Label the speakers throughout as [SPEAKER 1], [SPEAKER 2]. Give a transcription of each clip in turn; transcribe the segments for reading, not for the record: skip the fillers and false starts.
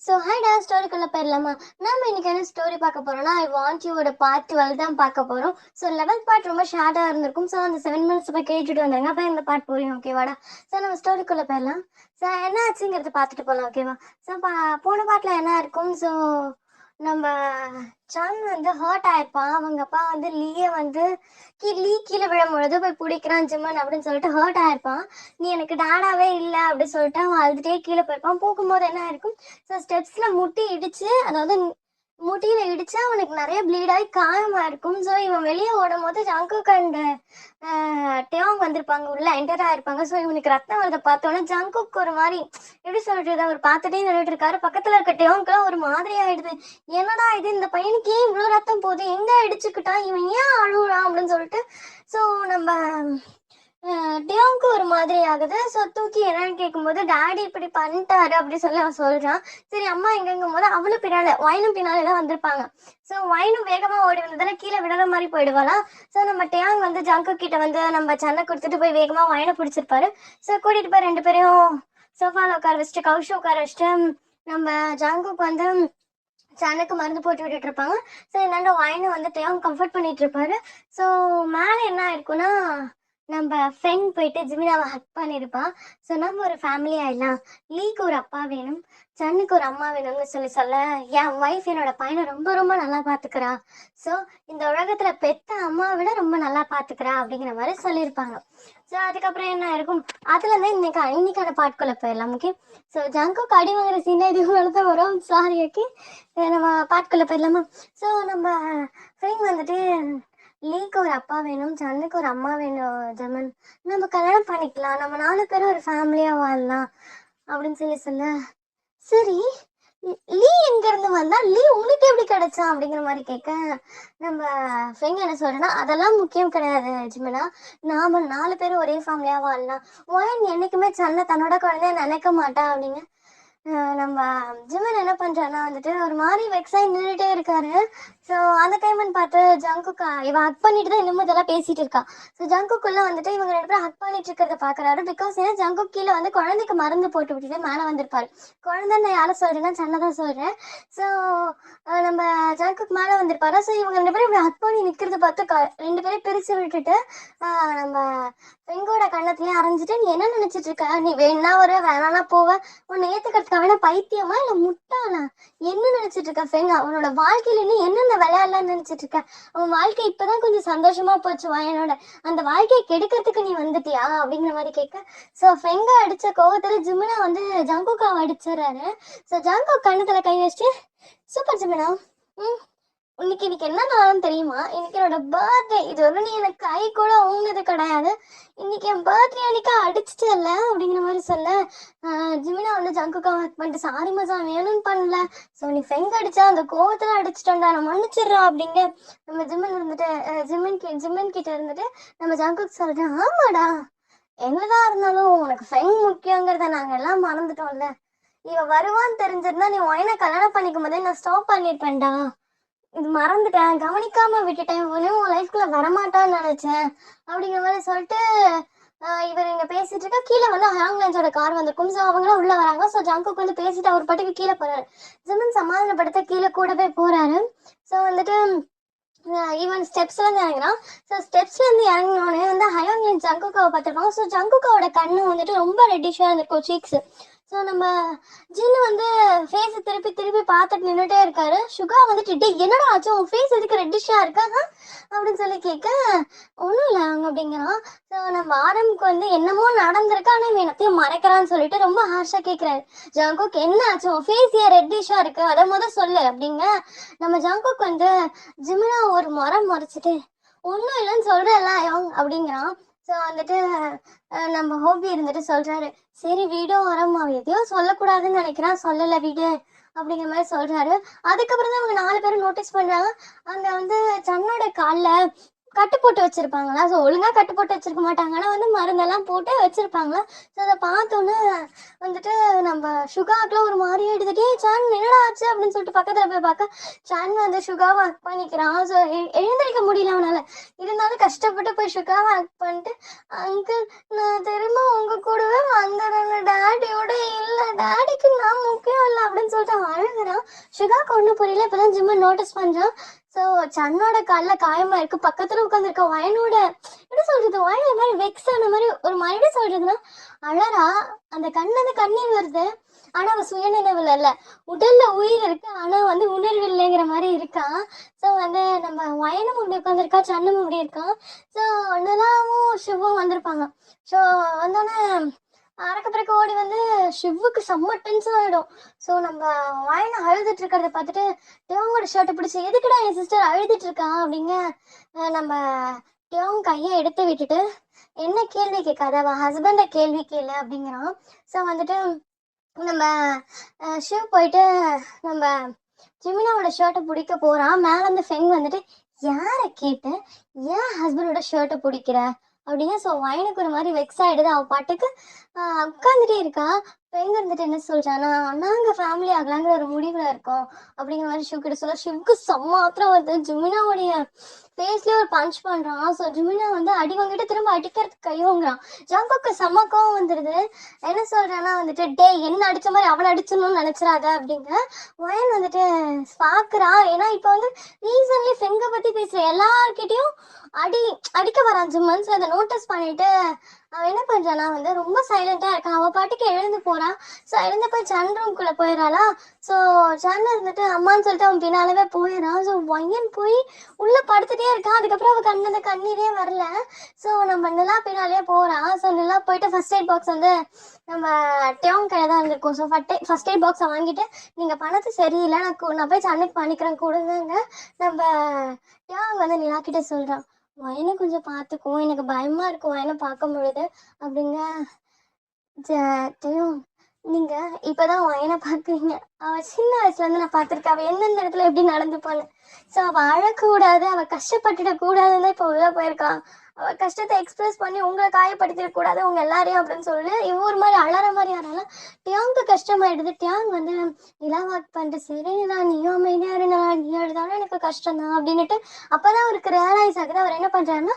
[SPEAKER 1] So ஹைடா ஸ்டோரிக்குள்ள போயிடலாமா? நம்ம இன்னைக்கு என்ன ஸ்டோரி பார்க்க போறோம்னா, ஐ வாண்ட் யூவோட பார்ட் 12 தான் பார்க்க போறோம். ஸோ 11th பார்ட் ரொம்ப ஷார்ட்டாக இருந்திருக்கும். ஸோ அந்த 7 minutes போய் கேட்டுட்டு வந்தாங்க. அப்போ இந்த பார்ட் புரியும், ஓகேவாடா? ஸோ நம்ம ஸ்டோரிக்குள்ள போயிடலாம். ஸோ என்ன ஆச்சுங்கிறத பார்த்துட்டு போகலாம், ஓகேவா? ஸோ போன பார்ட்டில் என்ன இருக்கும்? ஸோ நம்ம சான் வந்து ஹர்ட் ஆயிருப்பான். அவங்க அப்பா வந்து லீயை வந்து லீ கீழே விழும்பொழுது போய் பிடிக்கிறான் ஜிம்மன் அப்படின்னு சொல்லிட்டு ஹர்ட் ஆயிருப்பான். நீ எனக்கு டாடாவே இல்லை அப்படின்னு சொல்லிட்டு அவன் அழுதுகிட்டே கீழே போயிருப்பான். போகும்போது என்ன ஆயிருக்கும்? ஸோ ஸ்டெப்ஸில் முட்டி இடிச்சு, அதாவது முட்டியில இடிச்சு அவனுக்கு நிறைய ப்ளீட் ஆகி காயமா இருக்கும். ஸோ இவன் வெளியே ஓடும் போது ஜங்குக் அண்ட் டேவாங் வந்திருப்பாங்க, உள்ள என்டர் ஆயிருப்பாங்க. ஸோ இவனுக்கு ரத்தம் வரதை பார்த்தோன்னே ஜங்குக் ஒரு மாதிரி எப்படி சொல்றது, அவர் பார்த்துட்டே நின்றுட்டு இருக்காரு. பக்கத்துல இருக்க டேவாங்க்குலாம் ஒரு மாதிரி ஆயிடுது. என்னடா இது, இந்த பையனுக்கு ஏன் இவ்வளோ ரத்தம் போகுது, எங்க அடிச்சுக்கிட்டான், இவன் ஏன் அழுகுறான் அப்படின்னு சொல்லிட்டு ஸோ நம்ம டியோங்க்கு ஒரு மாதிரி ஆகுது. ஸோ தூக்கி என்னன்னு கேட்கும்போது டாடி இப்படி பண்ணிட்டாரு அப்படி சொல்லி அவன் சொல்றான். சரி அம்மா எங்கங்கும் போது அவளும் பின்னால வைனும் பின்னாலே தான் வந்திருப்பாங்க. ஸோ வைனும் வேகமா ஓடி வந்ததால கீழே விடுற மாதிரி போயிடுவாளாம். ஸோ நம்ம டேயாங் வந்து ஜங்கு கிட்ட வந்து நம்ம சண்டை கொடுத்துட்டு போய் வேகமா வைனை பிடிச்சிருப்பாரு. ஸோ கூட்டிட்டு போய் ரெண்டு பேரையும் சோஃபால உட்கார வச்சுட்டு கவுஷ உட்கார வச்சுட்டு நம்ம ஜங்குக்கு வந்து சனுக்கு மருந்து போட்டு விட்டுட்டு இருப்பாங்க. ஸோ என்னோட வைனை வந்து டேயாங் கம்ஃபர்ட் பண்ணிட்டு இருப்பாரு. ஸோ மேலே என்ன ஆயிருக்குன்னா, நம்ம ஃபெங் போயிட்டு ஜிமினாவை ஹக் பண்ணியிருப்பான். ஸோ நம்ம ஒரு ஃபேமிலி ஆயிடலாம், லீக்கு ஒரு அப்பா வேணும், சன்னுக்கு ஒரு அம்மா வேணும்னு சொல்ல என் ஒய்ஃப் என்னோட பையனை ரொம்ப ரொம்ப நல்லா பார்த்துக்கிறா. ஸோ இந்த உலகத்துல பெத்த அம்மாவை விட ரொம்ப நல்லா பார்த்துக்கிறா அப்படிங்கிற மாதிரி சொல்லியிருப்பாங்க. ஸோ அதுக்கப்புறம் என்ன இருக்கும், அதுல இருந்து இன்னைக்கான பாட்டுக்குள்ள போயிடலாம். ஓகே, ஸோ ஜங்குக்கு அடி வாங்குற சீனா இது தான் வரும். சாரி, ஓகே, நம்ம பாட்டுக்குள்ள போயிடலாமா? ஸோ நம்ம ஃபெங் வந்துட்டு லீக்கு ஒரு அப்பா வேணும், சன்னுக்கு ஒரு அம்மா வேணும் ஜமன், நம்ம கல்யாணம் பண்ணிக்கலாம், நம்ம 4 பேரும் ஒரு ஃபேமிலியா வாழலாம் அப்படின்னு சொல்ல சரி லீ எங்க இருந்து வந்தா, லீ உங்களுக்கு எப்படி கிடைச்சா அப்படிங்கிற மாதிரி கேட்க நம்ம ஃப்ரெண்ட் என்ன சொல்றேன்னா, அதெல்லாம் முக்கியம் கிடையாது ஜிமினா, நாம 4 பேரும் ஒரே ஃபேமிலியா வாழலாம், ஒயன் என்னைக்குமே சன்னை தன்னோட குழந்தைய நினைக்க மாட்டா அப்படின்னு நம்ம ஜிமன் என்ன பண்றான்னா வந்துட்டு ஒரு மாதிரி வெக்ஸாகி நின்றுட்டே இருக்காரு. ஸோ அந்த டைம்னு பார்த்து ஜங்குக்கா இவன் ஹக் பண்ணிட்டு தான் இன்னமும் இதெல்லாம் பேசிட்டு இருக்கா. ஸோ ஜங்குக்குள்ள வந்துட்டு இவங்க 2 பேரும் ஹக் பண்ணிட்டு இருக்கிறத பாக்குறாரு. பிகாஸ் ஏன்னா ஜங்குக் கீழே வந்து குழந்தைக்கு மருந்து போட்டு விட்டுட்டு மேலே வந்திருப்பாரு. குழந்தைன்னு யாரை சொல்றேன்னா சன்னை தான் சொல்றேன். ஸோ நம்ம ஜங்குக் மேலே வந்திருப்பாரு. ஸோ இவங்க 2 பேரும் இப்படி ஹக் பண்ணி நிற்கிறத பார்த்து 2 பேரும் பிரிச்சு விட்டுட்டு நம்ம பெங்கோட கண்ணத்துலயும் அரைஞ்சிட்டு, நீ என்ன நினைச்சிட்டு இருக்க, நீ வேணா வர வேணானா போவ, உன்னை ஏத்துக்கிறதுக்காக பைத்தியமா இல்ல முட்டாளா, என்ன நினைச்சிட்டு இருக்க ஃபெங், அவனோட வாழ்க்கையில நீ என்னென்ன விளையாடலாம்னு நினைச்சிட்டு இருக்க, அவன் வாழ்க்கை இப்பதான் கொஞ்சம் சந்தோஷமா போச்சு என்னோட, அந்த வாழ்க்கையை கெடுக்கிறதுக்கு நீ வந்துட்டியா அப்படிங்கிற மாதிரி கேட்க. ஸோ ஃபெங்க அடிச்ச கோவத்துல ஜிமினா வந்து ஜங்குக்காவை அடிச்சிடறாரு. ஸோ ஜங்கு கண்ணத்துல கை வச்சுட்டு, சூப்பர் ஜிமினா, இன்னைக்கு என்ன நாளும் தெரியுமா, இன்னைக்கு என்னோட பர்த்டே, இது வரை நீ எனக்கு கை கூட ஊங்கினது கிடையாது, இன்னைக்கு என் பர்த்டே அன்னைக்கு அடிச்சிட்டல அப்படிங்கிற மாதிரி சொல்ல ஜிமினா வந்து ஜங்குக்கா ஹக் பண்ணிட்டு, சாரி மசா வேணும்னு பண்ணல, ஸோ நீ ஃபெங்க அடிச்சா அந்த கோவத்துல அடிச்சிட்டோம்டா, நான் மன்னிச்சிடுறா அப்படிங்க நம்ம ஜிம்மன் இருந்துட்டு ஜிம்மன் கிட்ட இருந்துட்டு நம்ம ஜங்குக்கு சொல்றேன், ஆமாடா என்னதான் இருந்தாலும் உனக்கு ஃபெங் முக்கியங்கிறத நாங்க எல்லாம் மறந்துட்டோம்ல, இவ வருவான்னு தெரிஞ்சிருந்தா நீ ஒயனை கல்யாணம் பண்ணிக்கும் போதே நான் ஸ்டாப் பண்ணிருப்பேன்டா, இது மறந்துட்டேன், கவனிக்காம விட்டுட்டேன், உன் லைஃப்குள்ள வரமாட்டான்னு நினைச்சேன் அப்படிங்கிற மாதிரி சொல்லிட்டு இவர் இங்க பேசிட்டு இருக்கா. கீழே வந்து ஹாங்லன்ஸோட கார் வந்திருக்கும். ஸோ அவங்களும் உள்ள வராங்க. ஸோ ஜங்குக்கு வந்து பேசிட்டு அவர் பாட்டுக்கு கீழே போறாரு. ஜிமன் சமாதானப்படுத்த கீழே கூடவே போறாரு. ஸோ வந்துட்டு ஈவன் ஸ்டெப்ஸ்ல இருந்து இறங்குறான். ஸோ ஸ்டெப்ஸ்ல இருந்து இறங்கினோடனே வந்து ஹயோங்லின் ஜங்குக்காவை பார்த்துருப்பாங்க. ஸோ ஜங்குக்காவோட கண்ணு வந்துட்டு ரொம்ப ரெட்டிஷா இருந்திருக்கும், சீக்ஸ். ஸோ நம்ம ஜின்னு வந்து ஃபேஸை திருப்பி திருப்பி பார்த்துட்டு நின்றுட்டே இருக்காரு. சுகா வந்துட்டு என்னடா ஆச்சு, உன் ஃபேஸ் எதுக்கு ரெட்டிஷா இருக்கா அப்படின்னு சொல்லி கேட்க, ஒன்றும் இல்லை அவங்க அப்படிங்கிறான். ஸோ நம்ம ஆரம்புக்கு வந்து என்னமோ நடந்திருக்கு, ஆனால் இவன் என்னத்தையும் மறைக்கிறான்னு சொல்லிட்டு ரொம்ப ஹார்ஷாக கேட்குறாரு. ஜங்குக் என்ன ஆச்சு, உன் ஃபேஸ் ஏன் ரெட்டிஷா இருக்கு, அதை சொல்லு அப்படிங்க நம்ம ஜங்குக் வந்து ஜிமினா ஒரு முறைச்சிட்டு, ஒன்றும் இல்லைன்னு சொல்றேன்ல அப்படிங்கிறான். ஸோ வந்துட்டு நம்ம ஹோபி இருந்துட்டு சொல்றாரு, சரி வீடியோ வரமா, எதையோ சொல்லக்கூடாதுன்னு நினைக்கிறான், சொல்லலை வீடு அப்படிங்கிற மாதிரி சொல்றாரு. அதுக்கப்புறம் தான் அவங்க 4 பேரும் நோட்டீஸ் பண்றாங்க, அங்க வந்து சன்னோட காலில் கட்டு போட்டு வச்சிருப்பாங்களா. ஸோ ஒழுங்கா கட்டு போட்டு வச்சிருக்க மாட்டாங்க, ஆனால் வந்து மருந்தெல்லாம் போட்டு வச்சிருப்பாங்களா. ஸோ அதை பார்த்தோன்னே வந்துட்டு நம்ம சுகாக்கெலாம் ஒரு மாதிரி எடுத்துட்டே, சான் என்னடா ஆச்சு அப்படின்னு சொல்லிட்டு பக்கத்தில் போய் பார்க்க சான் வந்து சுகாவை ஹக் பண்ணிக்கிறான். ஸோ எழுந்திருக்க முடியல அவனால, இருந்தாலும் கஷ்டப்பட்டு போய் சுகாவை ஹக் பண்ணிட்டு, அங்கிள் நான் திரும்ப உங்க கூடவே வந்துடுறேன், டேடியோட இல்லை, டேடிக்கு நான் முக்கியம் இல்லை அப்படின்னு சொல்லிட்டு அழ சுகாக்கு ஒன்றும் புரியல. இப்பதான் ஜிம்ம நோட்டீஸ் பண்றான். ஸோ சன்னோட கால்ல காயமா இருக்கு. பக்கத்துல உட்காந்துருக்க வயனோட எப்படி சொல்றது, வயன் ஒரு மாதிரி வெக்ஸ் ஆன மாதிரி ஒரு மாதிரி எப்படி சொல்றதுன்னா அழறா. அந்த கண்ணு கண்ணீர் வருது. ஆனா அவ சுயநினைவுல இல்ல, உடல்ல உயிர் இருக்கு, ஆனா வந்து உணர்வு இல்லைங்கிற மாதிரி இருக்கான். ஸோ வந்து நம்ம வயனும் இப்படி உட்காந்துருக்கா, சன்னும் இப்படி இருக்கான். ஸோ நிலாவும் சிவும் வந்திருப்பாங்க. ஸோ வந்தோடனே அறக்க பறக்க ஓடி வந்து ஷிவுக்கு செம்ம டென்ஷன் ஆயிடும். ஸோ நம்ம வயனை அழுதுட்டு இருக்கிறத பார்த்துட்டு டேவோட ஷர்ட்டை பிடிச்சி எதுக்குடா என் சிஸ்டர் அழுதுட்டு இருக்கா அப்படிங்க நம்ம டேவும் கையை எடுத்து விட்டுட்டு என்ன கேள்வி கேட்காத, அவன் ஹஸ்பண்டை கேள்வி கேளு அப்படிங்கிறான். ஸோ வந்துட்டு நம்ம ஷிவ் போயிட்டு நம்ம ஜிமினாவோட ஷர்ட்டை பிடிக்க போறான். மேல இருந்து ஃபெங் வந்துட்டு யாரை கேட்டு ஏன் ஹஸ்பண்டோட ஷர்ட்டை பிடிக்கிற அப்படிங்க. ஸோ வயனுக்கு ஒரு மாதிரி வெக்ஸ் ஆயிடுது. அவ பாட்டுக்கு உட்காந்துட்டே இருக்கா. ஃபெங் இருந்துட்டு என்ன சொல்றான்னா, நாங்க ஃபேமிலி ஆகலாங்கிற ஒரு முடிவுல இருக்கோம் அப்படிங்கிற மாதிரி ஷிவ் கிட்ட சொல்ல, ஷிவ்க்கு செம்மாத்திரம் வருது. ஜிமினாவுடைய ஃபேஸ்லயே ஒரு பஞ்ச் பண்றான். ஸோ ஜிமினா வந்து அடி வாங்கிட்டு திரும்ப அடிக்கிறதுக்கு கை வாங்குறான். ஜங்குக்கு செம்ம கோவம் வந்துடுது. என்ன சொல்றான்னா வந்துட்டு டே என்ன அடிச்ச மாதிரி அவனை அடிச்சணும்னு நினைச்சிடாத அப்படிங்க. வயன் வந்துட்டு பாக்குறான். ஏன்னா இப்ப வந்து ரீசன்லி ஃபெங்கை பத்தி பேசுற எல்லார்கிட்டையும் அடிக்க வரான் ஜிம்மன். ஸோ அதை நோட்டீஸ் பண்ணிட்டு அவன் என்ன பண்றானா வந்து ரொம்ப சைலண்டா இருக்கான். அவ பாட்டுக்கு எழுந்து போறான். ஸோ எழுந்து போய் சன் ரூம்குள்ள போயிடறாளா. ஸோ சன் இருந்துட்டு அம்மான்னு சொல்லிட்டு அவன் பின்னாலவே போயிடறான். ஸோ வயன் போய் உள்ள படுத்துட்டே இருக்கான். அதுக்கப்புறம் அவ கண்ணு கண்ணீரே வரல. ஸோ நம்ம நிலா பின்னாலே போறான். ஸோ நிலா போயிட்டு ஃபர்ஸ்ட் எய்ட் பாக்ஸ் வந்து நம்ம டேவன் கையில தான் இருந்திருக்கும். ஸோ ஃபர்ஸ்ட் எய்ட் பாக்ஸை வாங்கிட்டு நீங்க பணத்து சரியில்லை, நான் போய் சன்னுக்கு பண்ணிக்கிறேன் கொடுங்க. நம்ம டேவன் வந்து நிலா கிட்ட சொல்றான், வயனை கொஞ்சம் பார்த்துக்கோ, எனக்கு பயமா இருக்கும் வயனை பார்க்க முடியுது அப்படிங்க. நீங்க இப்பதான் வயனை பாக்குறீங்க. அவ சின்ன வயசுல இருந்து நான் பார்த்திருக்கேன் அவ எந்தெந்த இடத்துல எப்படி நடந்துப்பான்னு. ஸோ அவ அழக்கூடாது, அவ கஷ்டப்பட்டுட கூடாதுன்னு இப்ப உள்ள போயிருக்கான். அவ கஷ்டத்தை எக்ஸ்பிரஸ் பண்ணி உங்களை காயப்படுத்திட கூடாது உங்க எல்லாரையும் அப்படின்னு சொல்லி இவ ஒரு மாதிரி அழற மாதிரி ஆனால டியாங்க்கு கஷ்டமாயிடுது. டியாங் வந்து நிலா வாக் பண்ணிட்டு சரி நிலா நீயும் அமைதியா இருந்தா, நீ எழுதாலும் எனக்கு கஷ்டம் தான் அப்படின்னுட்டு அப்பதான் அவருக்கு ரியலைஸ் ஆகுது. அவர் என்ன பண்றாருன்னா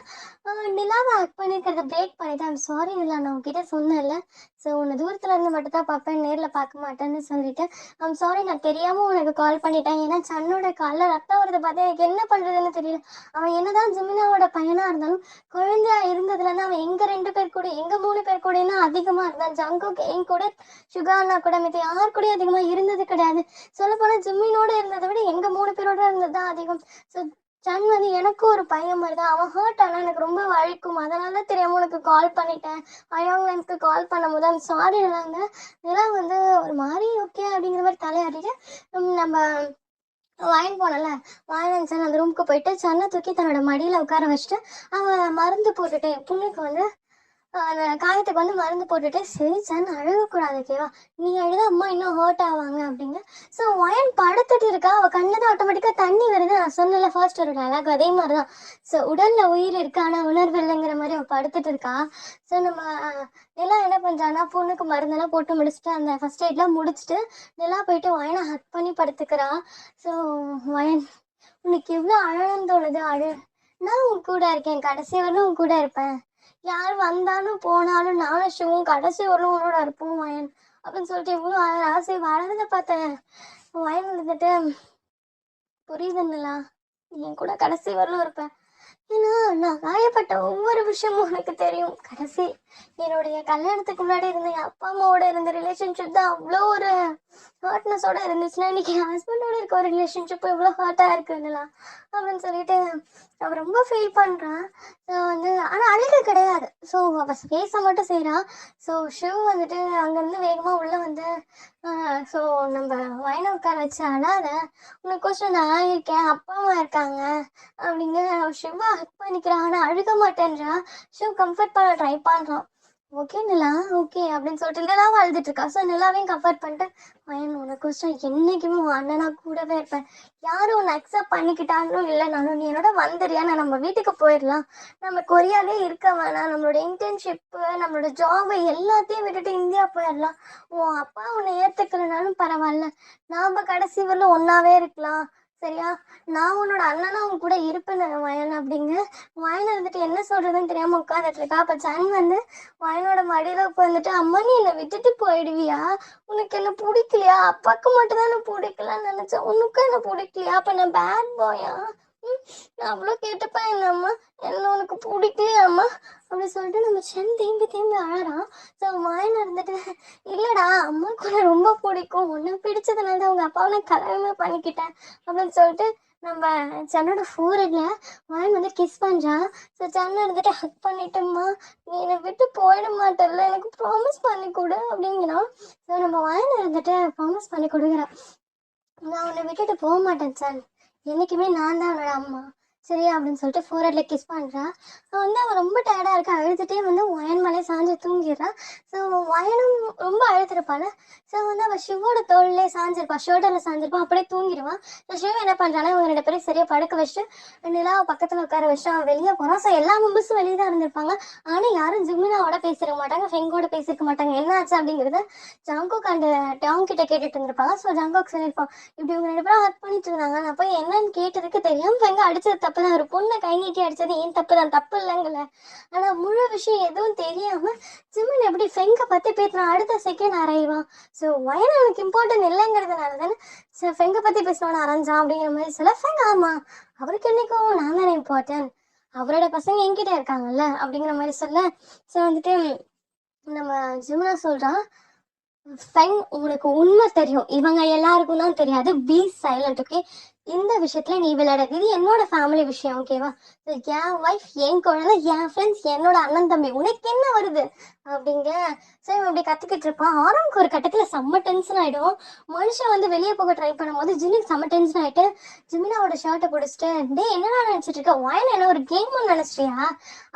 [SPEAKER 1] நிலாவை ஆக்ட் பண்ணிக்கிறத பிரேக் பண்ணிட்டு ஐம் சாரி நிலா, நான் உங்ககிட்ட சொன்னேன்ல, ஸோ உன்னை தூரத்துல இருந்து மட்டும் தான் பார்ப்பேன், நேர்ல பார்க்க மாட்டேன்னு சொல்லிட்டு ஐம் சாரி, நான் தெரியாம உனக்கு கால் பண்ணிட்டேன். ஏன்னா சன்னோட காலில் ரத்தம் வருது பார்த்தா எனக்கு என்ன பண்றதுன்னு தெரியல. அவன் என்னதான் ஜிமினாவோட பையனா இருந்தாலும் குழந்தையா இருந்ததுல இருந்து அவன் எங்க 2 பேர் கூட எங்க 3 பேர் கூட அதிகமா இருந்தான். ஜங்குக் என் கூட சுகானா கூட மித்த யார் கூட அதிகமா இருந்தது கிடையாது. சொல்ல போனா ஜிம்மினோட இருந்ததை விட எங்க 3 பேரோட இருந்ததுதான் அதிகம். ஸோ சன் வந்து எனக்கும் ஒரு பையன் மாதிரி தான். அவன் ஹர்ட் ஆனா எனக்கு ரொம்ப வலிக்கும், அதனால தெரியாம உனக்கு கால் பண்ணிட்டேன். அயோங்லன்ஸ்க்கு கால் பண்ணும் போது அந்த சாரி நிலாங்க. நிலா வந்து ஒரு மாதிரி ஓகே அப்படிங்கிற மாதிரி தலையாடிட்டு நம்ம வாயின் போனல வாயின் சன் அந்த ரூமுக்கு போயிட்டு சன்னை தூக்கி தன்னோட மடியில உட்கார வச்சுட்டு அவன் மருந்து போட்டுட்டு புண்ணுக்கு வந்து அந்த காயத்துக்கு வந்து மருந்து போட்டுட்டு சரி சன் அழுகக்கூடாது ஓகேவா, நீ அழுத அம்மா இன்னும் ஹர்ட் ஆவாங்க அப்படிங்க. ஸோ வயன் படுத்துட்டு இருக்கா. அவள் கண்ணு தான் ஆட்டோமேட்டிக்காக தண்ணி வருது. நான் சொன்னல ஃபர்ஸ்ட் ஒரு டைலாக் அதே மாதிரி தான். ஸோ உடல்ல உயிர் இருக்கு ஆனால் உணர்வு இல்லைங்கிற மாதிரி அவள் படுத்துட்டு இருக்கா. ஸோ நம்ம நிலா என்ன பண்ணுறான்னா பொண்ணுக்கு மருந்தெல்லாம் போட்டு முடிச்சுட்டு அந்த ஃபர்ஸ்ட் எய்ட்லாம் முடிச்சுட்டு நிலா போயிட்டு வயனை ஹக் பண்ணி படுத்துக்கிறா. ஸோ வயன் உனக்கு எவ்வளோ அழன்னு தோணுது, அழு, நான் உன் கூட இருக்கேன், கடைசி வரலும் உன் கூட இருப்பேன், யார் வந்தாலும் போனாலும் நானும் ஷிவும் கடைசி வரலும் உன்னோட இருப்போம் வயன் அப்படின்னு சொல்லிட்டு இவ்வளோ ஆசை வளர்றத பார்த்தேன். வயன் வந்துட்டு புரியுதுங்களா, என் கூட கடைசி வரலும் இருப்பேன். ஏன்னா நான் காயப்பட்ட ஒவ்வொரு விஷயமும் உனக்கு தெரியும். கடைசி என்னுடைய கல்யாணத்துக்கு முன்னாடி இருந்த என் அப்பா அம்மாவோட இருந்த ரிலேஷன்ஷிப் தான் அவ்வளோ ஒரு ஹர்ட்னஸோட இருந்துச்சுன்னா இன்னைக்கு என் ஹஸ்பண்டோட இருக்க ஒரு ரிலேஷன்ஷிப் இவ்வளோ ஹர்ட்டாக இருக்குங்களா அப்படின்னு சொல்லிட்டு அவள் ரொம்ப ஃபீல் பண்ணுறான். ஸோ வந்து ஆனால் அழுக கிடையாது. ஸோ அவள் பேச மட்டும் செய்கிறான். ஸோ ஷிவ் வந்துட்டு அங்கேருந்து வேகமாக உள்ளே வந்து ஸோ நம்ம வயனை உட்கார வச்சு அழாத, உனக்கோசம் நான் இருக்கேன், அப்பா அம்மா இருக்காங்க அப்படிங்க ஷிவா ஹக் பண்ணிக்கிறான். ஆனால் அழுக மாட்டேன்றா. ஷிவ் கம்ஃபர்ட் பண்ண ட்ரை பண்ணுறான். ஓகே நிலா ஓகே அப்படின்னு சொல்லிட்டு நிலாவும் அழுதுட்டு இருக்கா. ஸோ நிலாவையும் கம்ஃபர்ட் பண்ணிட்டு வயன் உனக்கோசம் என்னைக்குமே உன் அண்ணனா கூடவே இருப்பேன், யாரும் உன்னை அக்செப்ட் பண்ணிக்கிட்டாலும் இல்லைனாலும் நீ என்னோட வந்துறியா, நான் நம்ம வீட்டுக்கு போயிடலாம், நம்ம கொரியாலே இருக்க வேணாம், நம்மளோட இன்டர்ன்ஷிப்பு நம்மளோட ஜாபை எல்லாத்தையும் விட்டுட்டு இந்தியா போயிடலாம், உன் அப்பா உன்னை ஏற்றுக்கலனாலும் பரவாயில்ல, நாம் கடைசி வரலும் ஒன்றாவே இருக்கலாம், சரியா? நான் உன்னோட அண்ணனா உன் கூட இருப்பேன் வயன் அப்படிங்க. வயன் இருந்துட்டு என்ன சொல்றதுன்னு தெரியாம உட்காந்துட்டு இருக்கா. அப்ப சன் வந்து வயனோட மடியில உட்காந்துட்டு, அம்மா நீ என்னை விட்டுட்டு போயிடுவியா? உனக்கு என்ன பிடிக்கலையா? அப்பாக்கு மட்டும் தான் என்ன பிடிக்கலன்னு நினைச்சேன், உனக்கும் என்ன பிடிக்கலையா? அப்ப நான் பேட் பாயா? நான் அவ்வளோ கேட்டப்ப எங்க அம்மா என்ன உனக்கு பிடிக்கலையாம்மா அப்படின்னு சொல்லிட்டு நம்ம சென் தேம்பி தேம்பி அழறான். ஸோ வயன் இருந்துட்டு, இல்லடா அம்மாவுக்கு உன்னை ரொம்ப பிடிக்கும், உன்னை பிடிச்சதுனால தான் உங்க அப்பாவை நான் கல்யாணமே பண்ணிக்கிட்டேன் அப்படின்னு சொல்லிட்டு நம்ம சன்னோட ஃபோர்ஹெட்ல வயன் வந்து கிஸ் பண்றான். ஸோ சன்னை இருந்துட்டு ஹக் பண்ணிட்டோம்மா, நீ என்னை விட்டு போயிட மாட்டேல்ல, எனக்கு ப்ராமிஸ் பண்ணி கொடு அப்படிங்கிறான். ஸோ நம்ம வயன் இருந்துட்டு ப்ராமிஸ் பண்ணி கொடுக்குறான், நான் உன்னை விட்டுட்டு போக மாட்டேன் சார், என்னைக்குமே நான் தான் அவனோட அம்மா, சரியா அப்படின்னு சொல்லிட்டு ஃபோர்ஹெட்ல கிஸ் பண்ணுறான். அவன் ரொம்ப டயர்டாக இருக்கா, அழுதுகிட்டே வந்து ஒயன் மேலே சாஞ்சு தூங்கிடுறான். ஸோ ஒயனும் ரொம்ப அழுதுருப்பாள். ஸோ வந்து அவள் ஷிவோட தோல்லே சாஞ்சிருப்பான், ஷோல்டரில் சாஞ்சிருப்பான், அப்படியே தூங்கிடுவான். ஸோ ஷிவ் என்ன பண்ணுறான்னா இவங்க 2 பேரும் சரியாக படுக்க வச்சுட்டு நிலாவை பக்கத்தில் உட்கார வச்சுட்டு அவன் வெளியே போகிறான். ஸோ எல்லா மெம்பர்ஸும் வெளியே தான் இருந்திருப்பாங்க. ஆனால் யாரும் ஜிமினாவோட பேசியிருக்க மாட்டாங்க, ஃபெங்கோட பேசியிருக்க மாட்டாங்க. என்ன ஆச்சு அப்படிங்கிறத ஜாங்கோக் அண்ட் டாங் கிட்ட கேட்டுட்டு இருந்திருப்பாங்க. ஸோ ஜாங்கோக் சொல்லியிருப்பான், இப்படி இவங்க 2 பேரும் ஹக் பண்ணிட்டு இருந்தாங்க, நான் போய் என்னன்னு கேட்டதுக்கு தெரியும் ஃபெங்க அடிச்சது தப்பு தான், ஒரு பொண்ணை கை நீட்டி அடிச்சது ஏன் தப்பு தான், தப்பு இல்லைங்கல. ஆனால் முழு விஷயம் எதுவும் தெரியாம ஜிமின் எப்படி ஃபெங்கை பற்றி பேசுகிறான், அடுத்த செகண்ட் அரைவான். ஸோ வயன் அவனுக்கு இம்பார்ட்டன்ட் இல்லைங்கிறதுனால தானே ஃபெங்கை பற்றி பேசணும்னு அரைஞ்சான் அப்படிங்கிற மாதிரி சொல்ல ஃபெங்க ஆமா அவருக்கு என்னைக்கும் நான் தானே இம்பார்ட்டன்ட், அவரோட பசங்க என்கிட்ட இருக்காங்கல்ல அப்படிங்கிற மாதிரி சொல்ல. ஸோ வந்துட்டு நம்ம ஜிம்னா சொல்கிறான், ஃபைன் உனக்கு உண்மை தெரியும், இவங்க எல்லாருக்கும் தான் தெரியாது, பி சைலண்ட் ஓகே, இந்த விஷயத்துல நீ விளையாடாது, இது என்னோட ஃபேமிலி விஷயம் ஓகேவா, என் ஒய்ஃப் என் குழந்தை என் ஃப்ரெண்ட்ஸ் என்னோட அண்ணன் தம்பி, உனக்கு என்ன வருது அப்படிங்க. சரி இவன் இப்படி கத்திக்கிட்டு இருப்பான். ஆரம்புக்கு ஒரு கட்டத்துல செம்ம டென்ஷன் ஆயிடும். மனுஷன் வந்து வெளியே போக ட்ரை பண்ணும்போது ஜிமிக்கு செம்ம டென்ஷன் ஆயிட்டு ஜிமினாவோட ஷர்ட்டை பிடிச்சிட்டு, டே என்னடா நினைச்சிட்டு இருக்க, வாயில என்ன ஒரு கேம் நினைச்சிட்டியா,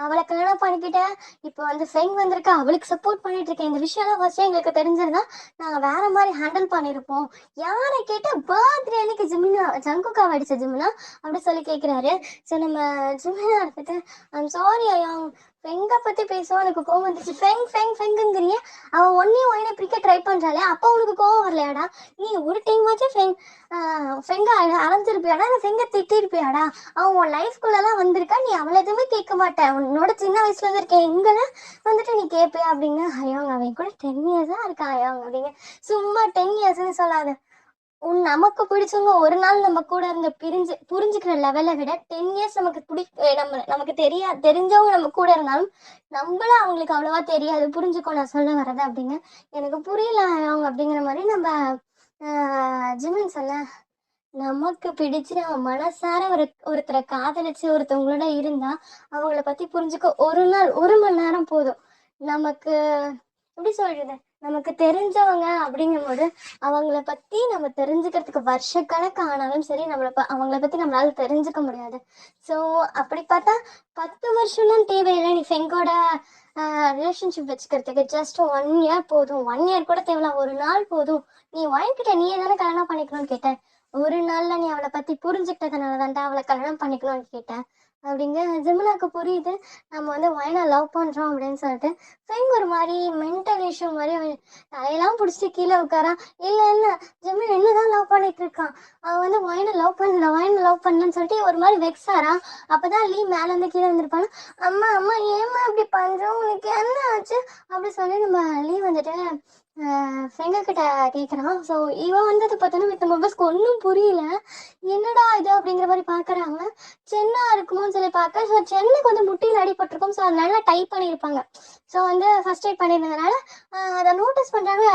[SPEAKER 1] அவளை கல்யாணம் பண்ணிக்கிட்ட, இப்போ வந்து ஃபெங் வந்திருக்கா, அவளுக்கு சப்போர்ட் பண்ணிட்டு இருக்கேன், இந்த விஷயம்லாம் ஃபர்ஸ்ட் எங்களுக்கு தெரிஞ்சிருந்தா நாங்க வேற மாதிரி ஹேண்டில் பண்ணிருப்போம், யாரை கேட்டா பர்த்டே அன்னைக்கு ஜிமினா ஜங்குக்கா அடிச்ச ஜிமினா அப்படி சொல்லி கேட்கிறாரு. ஸோ நம்ம ஜிமினா இருந்துட்டு, ஐம் சாரி ஐயா ஃபெங்கை பத்தி பேசுவோம் எனக்கு கோவம் வந்துச்சு, ஃபெங் ஃபெங் ஃபெங்குங்கிறிய, அவன் ஒன்னையும் ஒயினை பிரிக்க ட்ரை பண்றாளே அப்போ உனக்கு கோவம் வரலையாடா, நீ ஒரு டைம் ஆச்சு ஃபெங்க அரைஞ்சிருப்பியாடா, இல்லை ஃபெங்கை திட்டிருப்பியாடா, அவன் உன் லைஃப்குள்ளெல்லாம் வந்திருக்கா, நீ அவளை எதுவுமே கேட்க மாட்டேன், உன்னோட சின்ன வயசுல இருந்து இருக்கேன் எங்களை வந்துட்டு நீ கேட்பியா அப்படிங்க. ஐயோங்க அவன் கூட 10 years இருக்கா ஐயோங்க அப்படிங்க. சும்மா 10 yearsன்னு சொல்லாத, நமக்கு பிடிச்சவங்க ஒரு நாள் நம்ம கூட இருந்து புரிஞ்சுக்கிற லெவலை விட 10 years நமக்கு நமக்கு தெரிஞ்சவங்க நம்ம கூட இருந்தாலும் நம்மள அவங்களுக்கு அவ்வளவா தெரியாது, புரிஞ்சுக்கோ நான் சொல்ல வர்றது அப்படிங்க. எனக்கு புரியல அவங்க அப்படிங்கிற மாதிரி நம்ம ஜிமின் சொல்ல, நமக்கு பிடிச்சு நம்ம மனசார ஒருத்தரை காதலிச்சு ஒருத்தவங்களோட இருந்தா அவங்கள பத்தி புரிஞ்சுக்க ஒரு நாள் 1 மணி நேரம் போதும். நமக்கு எப்படி சொல்றது, நமக்கு தெரிஞ்சவங்க அப்படிங்கும்போது அவங்கள பத்தி நம்ம தெரிஞ்சுக்கிறதுக்கு வருஷக்கணக்கு ஆனாலும் சரி அவங்கள பத்தி நம்மளால தெரிஞ்சுக்க முடியாது. ஸோ அப்படி பார்த்தா 10 வருஷம்லாம் தேவையில்லை, நீ ஃபெங்கோட ரிலேஷன்ஷிப் வச்சுக்கிறதுக்கு ஜஸ்ட் 1 year போதும், 1 year கூட தேவையில்ல, ஒரு நாள் போதும். நீ வாங்கிக்கிட்ட நீயே தானே கல்யாணம் பண்ணிக்கணும்னு கேட்ட, ஒரு நாள்ல நீ அவளை பத்தி புரிஞ்சுக்கிட்டதுனால தான்டா அவளை கல்யாணம் பண்ணிக்கணும்னு கேட்டேன் அப்படிங்க. ஜிமினாக்கு புரியுது நம்ம வந்து வயனை லவ் பண்றோம் அப்படின்னு சொல்லிட்டு. ஃபெங் ஒரு மாதிரி மென்டல் இஷ்யூ மாதிரி தலையெல்லாம் பிடிச்சிட்டு கீழே உட்காரான். இல்ல இல்ல ஜிமின் என்னதான் லவ் பண்ணிட்டு இருக்கான், அவன் வந்து வயனை லவ் பண்ணலன்னு சொல்லிட்டு ஒரு மாதிரி வெக்ஸாரான். அப்பதான் லீ மேல இருந்து கீழே வந்திருப்பாங்க. அம்மா அம்மா ஏமா இப்படி பண்றோம், உனக்கு என்ன ஆச்சு அப்படி சொல்லி நம்ம லீ வந்துட்டு ஃபெங்க கிட்ட கேட்குறான். ஸோ இவன் வந்தது பார்த்தோன்னா மித்த மெம்பர்ஸ்க்கு ஒன்றும் புரியல, என்னடா இது அப்படிங்கிற மாதிரி பார்க்குறாங்க. சென்னா இருக்குமோன்னு சொல்லி பார்க்க, ஸோ சென்னுக்கு வந்து முட்டியில் அடிபட்டிருக்கும். ஸோ அது நல்லா டைப் பண்ணியிருப்பாங்க. ஸோ வந்து ஃபர்ஸ்ட் எய்ட் பண்ணியிருந்ததுனால அதை நோட்டீஸ் பண்ணுறாங்க.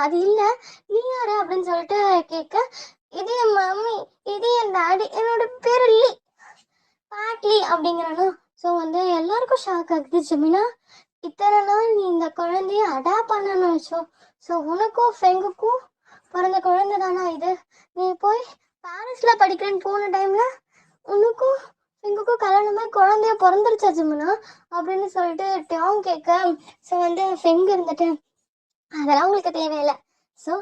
[SPEAKER 1] அது இல்லை, நீ யாரு அப்படின்னு சொல்லிட்டு கேட்க, இது என் மம்மி, இது என் டாடி, என்னோட பேர் லீ, பாட்லி அப்படிங்கிறானோ. ஸோ வந்து எல்லாருக்கும் ஷாக் ஆகுது. ஜெமினா இத்தனை நாள் நீ இந்த குழந்தைய அடாப்ட் பண்ணணும்னு வச்சோம், ஸோ உனக்கும் ஃபெங்குக்கும் பிறந்த குழந்தை தானா இது, நீ போய் பாரிஸ்ல படிக்கிறேன்னு போன டைம்ல உனக்கும் ஃபெங்குக்கும் கல்யாணமாக குழந்தைய பிறந்துருச்சா ஜிமுனா அப்படின்னு சொல்லிட்டு டேங் கேட்க. ஸோ வந்து ஃபெங்கு இருந்துட்டு, அதெல்லாம் உங்களுக்கு தேவையில்லை, ஸோ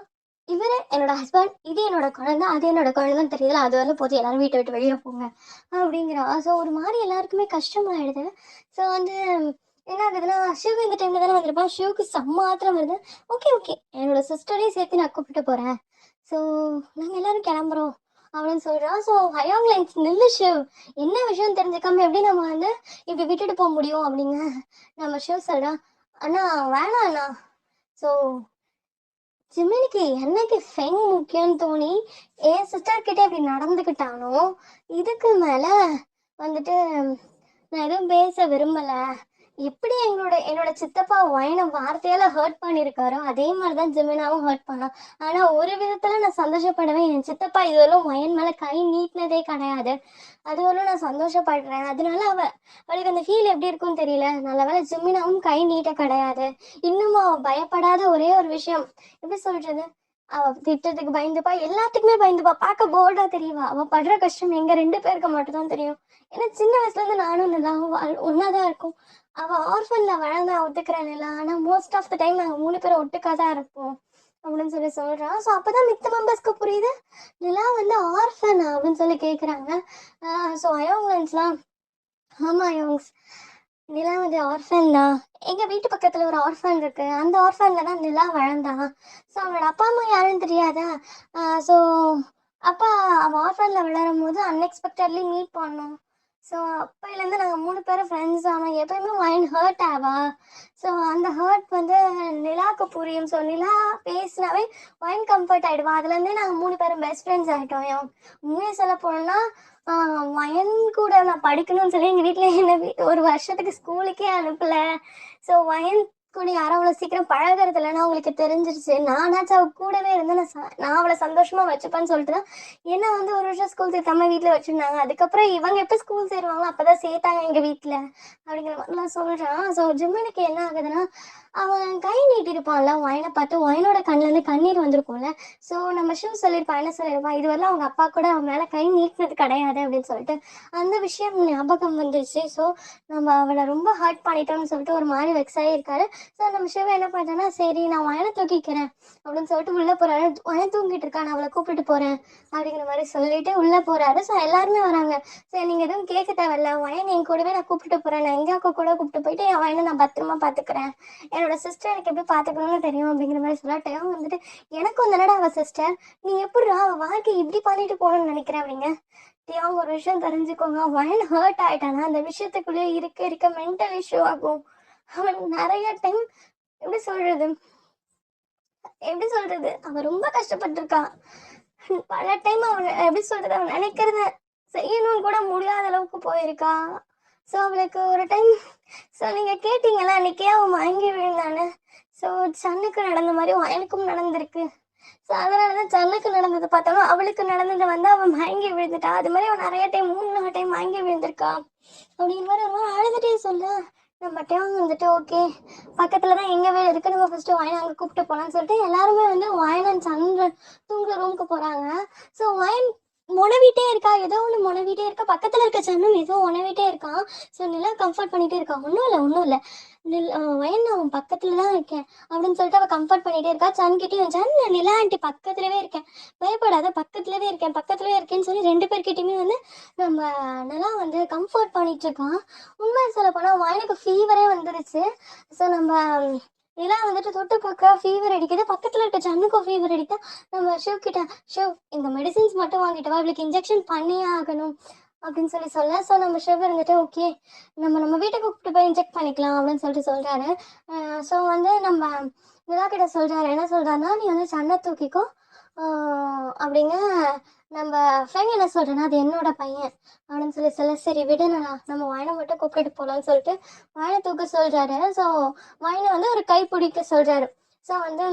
[SPEAKER 1] இவரு என்னோட ஹஸ்பண்ட், இது என்னோட குழந்தை, அது என்னோட குழந்தைன்னு தெரியல, அது வரல போது எல்லாரும் வீட்டை விட்டு வெளியே போங்க அப்படிங்கிறா. ஸோ ஒரு மாதிரி எல்லாருக்குமே கஷ்டமாயிடுது. ஸோ வந்து என்ன ஆகுதுன்னா, ஷிவ் இந்த டைம்ல தானே வந்திருப்பான், ஷிவுக்கு செம்ம ஆத்திரம் வருது. ஓகே ஓகே என்னோட சிஸ்டரையும் சேர்த்து நான் கூப்பிட்டு போறேன், ஸோ நாங்கள் எல்லாரும் கிளம்புறோம் அப்படின்னு சொல்றான். ஸோ ஹயோங் லைன்ஸ் நில்லு ஷிவ், என்ன விஷயம் தெரிஞ்சுக்காம எப்படி நம்ம வந்து இப்படி விட்டுட்டு போக முடியும் அப்படிங்க. நம்ம ஷிவ் சொல்றான், அண்ணா வேணாம் அண்ணா. ஸோ ஜிமினிக்கு என்னைக்கு ஃபெங் முக்கியம்னு தோணி என் சிஸ்டர் கிட்ட இப்படி நடந்துக்கிட்டானோ, இதுக்கு மேல வந்துட்டு நான் எதுவும் பேச விரும்பல. எப்படி என்னோட சித்தப்பா ஒயனை வார்த்தையால ஹர்ட் பண்ணியிருக்காரோ அதே மாதிரிதான் ஜிமினாவும் ஹர்ட் பண்ணான். ஆனா ஒரு விதத்துல நான் சந்தோஷப்படுவேன், என் சித்தப்பா இதுவரையும் ஒயன் மேல கை நீட்டினதே கிடையாது. அதுவரையும் நான் சந்தோஷப்படுறேன். அதனால அவளுக்கு அந்த ஃபீல் எப்படி இருக்கும்னு தெரியல. நல்ல வேலை ஜிமினாவும் கை நீட்ட கிடையாது. இன்னும் அவ பயப்படாத ஒரே ஒரு விஷயம், எப்படி சொல்றது, அவ திட்டத்துக்கு பயந்துப்பா, எல்லாத்துக்குமே பயந்துப்பா. பார்க்க போல்டா தெரியவா, அவ படுற கஷ்டம் எங்க 2 பேருக்கு மட்டும் தான் தெரியும். ஏன்னா சின்ன வயசுல இருந்து நானும் நிலாவும் ஒன்னாதான் இருக்கும். அவ ஆர்ஃபன்ல வளர்ந்தா ஒத்துக்கிறேன் நிலா, ஆனா மோஸ்ட் ஆஃப் த டைம் நாங்க 3 பேரும் ஒட்டுக்காதான் இருப்போம் அப்படின்னு சொல்றான். ஸோ அப்பதான் மித்த மெம்பர்ஸ்க்கு புரியுது நிலா வந்து ஆர்ஃபன் அப்படின்னு சொல்லி கேக்குறாங்க. ஸோ அயோங்கன்ஸ்லாம், ஆமா அயோங்ஸ், நிலா வந்து ஆர்ஃபன் தான். எங்க வீட்டு பக்கத்துல ஒரு ஆர்ஃபன் இருக்கு, அந்த ஆர்ஃபன்ல தான் நிலா வளர்ந்தா. ஸோ அவளோட அப்பா அம்மா யாருன்னு தெரியாதா. ஸோ அப்பா அவன் ஆர்ஃபன்ல வளரும் போது அன்எக்ஸ்பெக்டட்லி மீட் பண்ணோம். ஸோ அப்பையிலேருந்து நாங்கள் 3 பேரும் ஃப்ரெண்ட்ஸ். ஆனால் எப்பயுமே மைண்ட் ஹர்ட் ஆவா. ஸோ அந்த ஹர்ட் வந்து நிலாவுக்கு புரியும். ஸோ நிலா பேசினாவே மைண்ட் கம்ஃபர்ட் ஆகிடுவா. அதுலேருந்தே நாங்கள் 3 பேரும் பெஸ்ட் ஃப்ரெண்ட்ஸ் ஆகிட்டோம். உண்மையை சொல்ல போனோம்னா வயன் கூட நான் படிக்கணும்னு சொல்லி எங்கள் வீட்டில் என்ன ஒரு வருஷத்துக்கு ஸ்கூலுக்கே அனுப்பலை. ஸோ வயன் கூட யாரும் அவ்வளோ சீக்கிரம் பழகிறது இல்லைன்னு அவங்களுக்கு தெரிஞ்சிருச்சு. நானாச்சும் அவ கூடவே இருந்து நான் அவளை சந்தோஷமா வச்சுப்பேன்னு சொல்லிட்டு தான் என்ன வந்து ஒரு வருஷம் ஸ்கூல் சேர்த்தாம வீட்டில் வச்சுருந்தாங்க. அதுக்கப்புறம் இவங்க எப்போ ஸ்கூல் சேருவாங்களோ அப்போதான் சேர்த்தாங்க எங்கள் வீட்டில் அப்படிங்கிற மாதிரிலாம் சொல்கிறான். ஸோ ஜிம்மனுக்கு என்ன ஆகுதுன்னா, அவன் கை நீட்டிருப்பான்ல வயனை பார்த்து, வயனோட கண்ணிலேருந்து கண்ணீர் வந்திருக்கும்ல. ஸோ நம்ம ஷூ சொல்லியிருப்பான், என்ன சொல்லியிருப்பான், இதுவரையும் அவங்க அப்பா கூட அவன் மேலே கை நீட்டினது கிடையாது அப்படின்னு சொல்லிட்டு அந்த விஷயம் ஞாபகம் வந்துருச்சு. ஸோ நம்ம அவளை ரொம்ப ஹர்ட் பண்ணிட்டோம்னு சொல்லிட்டு ஒரு மாதிரி வெக்ஸ் ஆகியிருக்காரு. ஸோ நம்ம சிவா என்ன பண்ணுறேன்னா, சரி நான் வயனை தூக்கிக்கிறேன் அப்படின்னு சொல்லிட்டு உள்ளே போகிறாரு. வயனை தூங்கிட்டு இருக்கா, நான் அவளை கூப்பிட்டு போகிறேன் அப்படிங்கிற மாதிரி சொல்லிட்டு உள்ளே போகிறாரு. ஸோ எல்லாருமே வராங்க. சரி நீங்கள் எதுவும் கேட்க தேவையில்ல, வயன் என் கூடவே நான் கூப்பிட்டு போகிறேன், நான் எங்கள் அக்கா கூட கூப்பிட்டு போயிட்டு என் வயனை நான் பத்திரமா பார்த்துக்கிறேன், என்னோட சிஸ்டர் எனக்கு எப்படி பார்த்துக்கணும்னு தெரியும் அப்படிங்கிற மாதிரி சொல்லட்டையும் வந்துட்டு, எனக்கும் தானடா அவள் சிஸ்டர், நீ எப்படி அவள் வாழ்க்கை இப்படி பண்ணிட்டு போகணும்னு நினைக்கிறேன் அப்படிங்க. அவங்க ஒரு விஷயம் தெரிஞ்சுக்கோங்க, வயன் ஹர்ட் ஆகிட்டானா அந்த விஷயத்துக்குள்ளேயே இருக்க மென்டல் இஷ்யூ ஆகும். அவன் நிறைய டைம் எப்படி சொல்றது அவன் ரொம்ப கஷ்டப்பட்டிருக்கான். பல டைம் அவன் எப்படி சொல்றது, அவன் நினைக்கிறத செய்யணும்னு கூட முடியாத அளவுக்கு போயிருக்கா. ஸோ அவளுக்கு ஒரு டைம், ஸோ நீங்க கேட்டீங்களா அன்னைக்கே அவன் மயங்கி விழுந்தானு. ஸோ சன்னுக்கு நடந்த மாதிரி வயனுக்கும் நடந்திருக்கு. ஸோ அதனாலதான் சன்னுக்கு நடந்தது பார்த்தாலும் அவளுக்கு நடந்தது வந்து அவன் மயங்கி விழுந்துட்டா. அது மாதிரி அவன் நிறைய டைம் 3-4 டைம் மயங்கி விழுந்திருக்கா அப்படிங்கிற மாதிரி ஒரு அழுதுட்டே சொல்ல. நம்ம டேவன் வந்துட்டு ஓகே பக்கத்துல தான் எங்க வீடு இருக்கு, நம்ம ஃபர்ஸ்ட் வயன் அங்க கூப்பிட்டு போலான்னு சொல்லிட்டு எல்லாருமே வந்து வயன் அண்ட் சந்திர தூங்குற ரூமுக்கு போறாங்க. ஸோ வயன் முனவிட்டே இருக்கா, ஏதோ ஒன்று முனவிட்டே இருக்கா, பக்கத்துல இருக்க சன்னும் ஏதோ உணவிட்டே இருக்கான். ஸோ நிலா கம்ஃபர்ட் பண்ணிட்டே இருக்கான், ஒன்றும் இல்லை வயன் அவன் பக்கத்துல தான் இருக்கேன் அப்படின்னு சொல்லிட்டு அவள் கம்ஃபர்ட் பண்ணிட்டே இருக்கா. சன் கிட்டேயும் சன் நிலா ஆண்டி பக்கத்துலவே இருக்கேன், பயப்படாத பக்கத்துலவே இருக்கேன்னு சொல்லி 2 பேர்கிட்டயுமே வந்து நம்ம நிலா வந்து கம்ஃபர்ட் பண்ணிட்டு இருக்கான். உண்மையை சொல்ல போனா வயனுக்கு ஃபீவரே வந்துருச்சு. ஸோ நம்ம நிலா வந்துட்டு தொட்டு பார்க்க ஃபீவர் அடிக்குது, பக்கத்துல இருக்க சன்னுக்கும் ஃபீவர் அடித்தா நம்ம ஷிவ் கிட்ட, ஷிவ் இந்த மெடிசின்ஸ் மட்டும் வாங்கிட்டு வா, அவளுக்கு இன்ஜெக்ஷன் பண்ணியே ஆகணும் அப்படின்னு சொல்ல. ஸோ நம்ம ஷிவ் இருந்துட்டு ஓகே நம்ம வீட்டுக்கு கூப்பிட்டு போய் இன்ஜெக்ட் பண்ணிக்கலாம் அப்படின்னு சொல்லிட்டு சொல்றாரு. ஸோ வந்து நம்ம நிலா கிட்ட சொல்றாரு, என்ன சொல்றாருன்னா, நீ வந்து சன்னை தூக்கிக்கோ அப்படிங்க. நம்ம ஃப்ரெண்ட் என்ன சொல்றேன்னா, அது என்னோட பையன் அப்படின்னு சொல்ல, சரி விடுனா நம்ம வயனை மட்டும் கூப்பிட்டு போகலான்னு சொல்லிட்டு வயனை தூக்க சொல்றாரு. ஸோ வயனை வந்து ஒரு கை பிடிக்க சொல்றாரு. ஸோ வந்து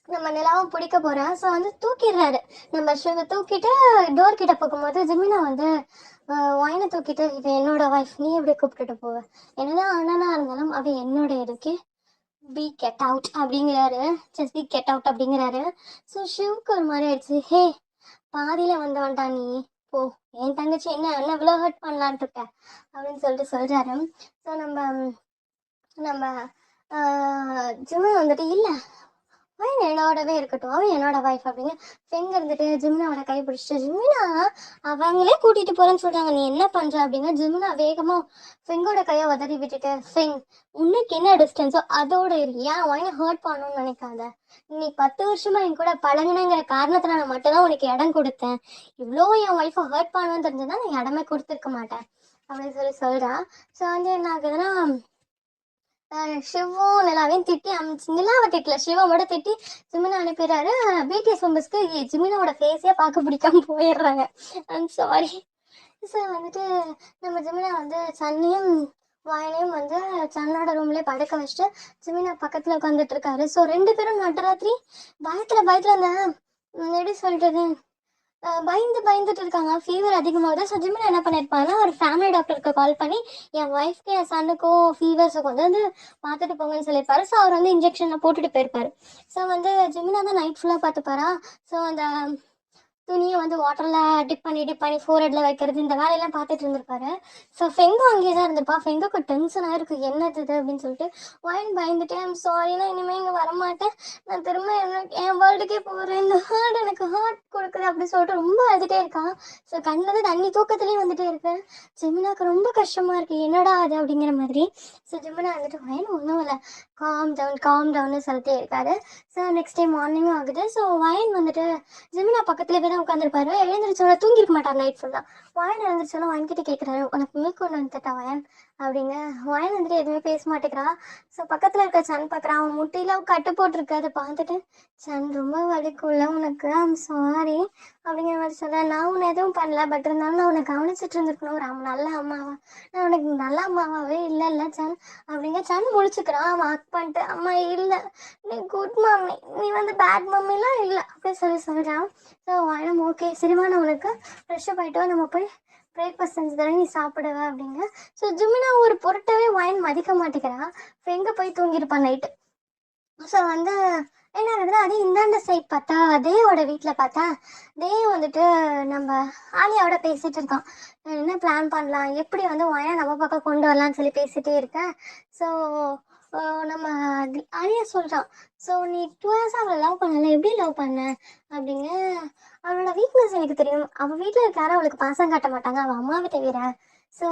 [SPEAKER 1] நம்ம நிலாவும் பிடிக்க போறேன். ஸோ வந்து தூக்கிடுறாரு. நம்ம ஷிவ தூக்கிட்டு டோர் கிட்ட போகும்போது ஜிமினா வந்து வயனை தூக்கிட்டு, இது என்னோட ஒய்ஃப், நீ எப்படி கூப்பிட்டுட்டு போவ, என்னதான் அண்ணனா இருந்தாலும் அது என்னோட இருக்கே, பி கெட் அவுட் அப்படிங்கிறாரு. ஜஸ்ட் பி கெட் அவுட் அப்படிங்கிறாரு. ஸோ ஷிவுக்கு ஒரு மாதிரி ஆயிடுச்சு. ஹே பாதியில வந்தவன்டா நீ, போ, என் தங்கச்சி என்ன இவ்வளோ ஹர்ட் பண்ணலான் இருக்க அப்படின்னு சொல்லிட்டு சொல்றாரு. ஸோ நம்ம ஜிம்மு வந்துட்டு இல்லை அவன் என்னோடவே இருக்கட்டும், அவன் என்னோட வைஃப் அப்படின்னு ஃபெங் இருந்துட்டு ஜிம்னாவோட கை பிடிச்சிட்டு, ஜிம்னா அவங்களே கூட்டிட்டு போறேன்னு சொல்றாங்க, நீ என்ன பண்ற அப்படின்னா ஜிம்னா வேகமா ஃபெங்கோட கையை உதறி விட்டுட்டு, ஃபெங் உனக்கு என்ன டிஸ்டன்ஸோ அதோட இரு, ஏன் ஒய்னை ஹர்ட் பண்ணணும்னு நினைக்காத, நீ 10 வருஷமா என் கூட பழகுனங்கிற காரணத்தினால மட்டும்தான் உனக்கு இடம் கொடுத்தேன், இவ்வளோ என் ஒய்ஃபை ஹர்ட் பண்ணுவேன்னு தெரிஞ்சதுன்னா நான் இடமே கொடுத்துருக்க மாட்டேன் அப்படின்னு சொல்றான். ஸோ வந்து என்ன ஆகுதுன்னா சிவும் நிலாவையும் திட்டி நிலாவை திட்டல, சிவா மட்டும் திட்டி ஜிமினா அனுப்பிடுறாரு. பிடிஎஸ் மெம்பர்ஸ்க்கு ஜிமினாவோட ஃபேஸே பார்க்க பிடிக்காம போயிடுறாங்க. I'm sorry. ஸோ வந்துட்டு நம்ம ஜிமினா வந்து சன்னியும் வாயிலையும் வந்து சன்னோட ரூம்லேயே படுக்க வச்சுட்டு ஜிமினா பக்கத்தில் உட்காந்துட்டு இருக்காரு. ஸோ 2 பேரும் நட்டராத்திரி பயத்தில் அந்த எப்படி சொல்றது பயந்துட்டு இருக்காங்க. ஃபீவர் அதிகமாகுது. ஸோ ஜிம்மில் என்ன பண்ணியிருப்பாங்கன்னா ஒரு ஃபேமிலி டாக்டருக்கு கால் பண்ணி என் ஒய்ஃப்க்கு என் சன்னுக்கும் ஃபீவர்ஸை வந்து பார்த்துட்டு போங்கன்னு சொல்லியிருப்பாரு. ஸோ அவர் வந்து இன்ஜெக்ஷனை போட்டுட்டு போயிருப்பாரு. ஸோ வந்து ஜிம்மினா தான் நைட் ஃபுல்லாக பார்த்துப்பாரா. ஸோ அந்த துணியை வந்து வாட்டரில் டிப் பண்ணி ஃபோர்ஹெட்டில் வைக்கிறது இந்த வேலையெல்லாம் பார்த்துட்டு இருந்திருப்பாரு. ஸோ ஃபெங்கும் அங்கேயே தான் இருந்திருப்பா. ஃபெங்குக்கு டென்ஷனாக இருக்குது, என்னது இது அப்படின்னு சொல்லிட்டு ஒயின் பயந்துட்டு ஐம் சாரி, நான் இனிமேல் இங்கே வரமாட்டேன், நான் திரும்ப என் வேர்ல்டுக்கே போகிறேன், இந்த வேர்ல்டு எனக்கு ஹார்ட் கொடுக்குது அப்படின்னு சொல்லிட்டு ரொம்ப அழுதுகிட்டே இருக்கான். ஸோ கண்ணில் தண்ணி தூக்கத்துலேயும் வந்துட்டே இருக்கு. ஜிமினாக்கு ரொம்ப கஷ்டமாக இருக்குது, என்னடா அது அப்படிங்கிற மாதிரி. ஸோ ஜிமினா வந்துட்டு ஒயின் ஒன்றும் இல்லை, காம் டவுன்னு சொல்லிட்டே இருக்காரு. ஸோ நெக்ஸ்ட் டே மார்னிங்கும் ஆகுது. ஸோ ஒயின் வந்துட்டு ஜிமினா பக்கத்துலேயே தான் உட்காந்துருப்பாரு. எழுந்திரிச்சோட தூங்கிருக்க மாட்டார் நைட் ஃபுல்லாக. வயன் எழுந்திரிச்சோன்னா வாங்கிட்டு கேட்குறாரு, உனக்கு மில்க் கொண்டு வந்துட்டா வயன் அப்படிங்க. வயன் வந்துட்டு எதுவுமே பேச மாட்டேங்கிறா. ஸோ பக்கத்தில் இருக்க சன் பார்க்குறான், அவன் முட்டிலாம் கட்டு போட்டிருக்கு. அதை பார்த்துட்டு சன் ரொம்ப வலிக்குள்ள உனக்கு, ஐம் சாரி அப்படிங்கிற மாதிரி சொல்ல, நான் உன்னை எதுவும் பண்ணல, பட் இருந்தாலும் நான் உன்னை கவனிச்சிட்டு இருந்திருக்கணும், ஒரு நல்ல அம்மாவா, நான் உனக்கு நல்ல அம்மாவாகவே இல்லை சன் அப்படிங்க. சன் முழிச்சுக்கிறான். அவன் ஆக் பண்ணிட்டு அம்மா இல்லை, நீ குட் மம்மி, நீ வந்து பேட் மம்மிலாம் இல்லை அப்படின்னு சொல்கிறான். ஸோ வாயம் ஓகே சரிமா, நான் உனக்கு ஃப்ரெஷ்ஷப் ஆகிட்டோம், நம்ம போய் பிரேக்ஃபாஸ்ட் செஞ்சு தரேன், நீ சாப்பிடுவ அப்படிங்க. ஸோ ஜிமினா ஒரு பொருட்டாவே வாயின் மதிக்க மாட்டேங்கிறான். ஸோ எங்கே போய் தூங்கியிருப்பான் நைட்டு. ஸோ வந்து என்ன ஆகுதுன்னா, அதே இந்தாண்ட சைட் பார்த்தா தேவோட வீட்டில் பார்த்தா தேவ் வந்துட்டு நம்ம ஆலியாவோட பேசிகிட்டு இருக்கான். என்ன பிளான் பண்ணலாம், எப்படி வந்து வாயை நம்ம பக்கம் கொண்டு வரலான்னு சொல்லி பேசிகிட்டே இருக்கேன். ஸோ நம்ம ஆலியா சொல்கிறான், ஸோ நீ 2 years அவளை லவ் பண்ணல, எப்படி லவ் பண்ண அப்படிங்க. அவளோட வீக்னஸ் எனக்கு தெரியும், அவள் வீட்டில் இருக்க யாரும் அவளுக்கு பாசம் காட்ட மாட்டாங்க, அவள் அம்மாவை தவிர. ஸோ